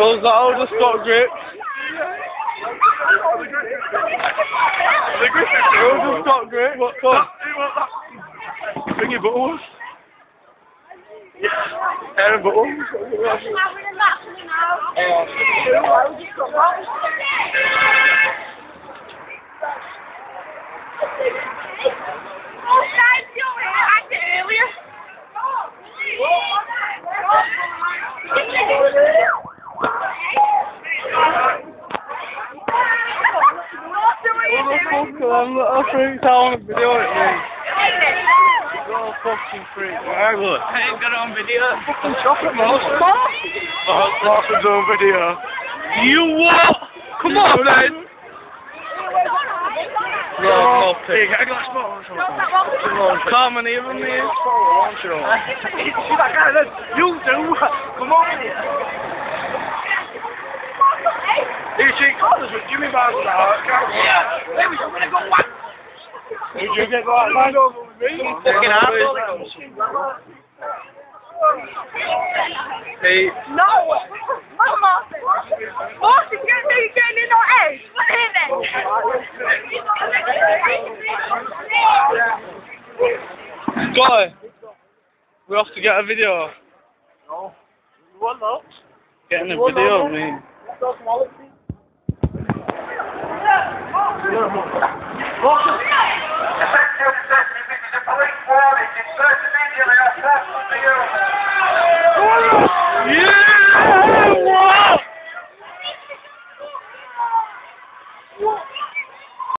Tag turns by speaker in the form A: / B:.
A: Those that all just got gripped.
B: The gripping.
A: They all just got gripped. What for?
B: Bring your buttons.
A: Hair and buttons. I'm little freaks out on video at me. Little fucking freak. Alright, look.
B: I ain't got it on video.
A: Fucking chocolate mouse. Martin's on video. You what? Come on, then. No,
B: Hey, can I get a spot?
A: Come on, even me.
B: See that guy then? You do. Come on. You see, callers with Jimmy Barnes and that. Yeah. Hey, we're gonna go one.
A: Would you get that line over with me?
B: Fucking asshole.
A: Hey.
C: No! Mama! Boss, you're getting in our eggs!
A: Guy, we have to get a video.
B: No. What though?
A: Getting a video of me. Yeah!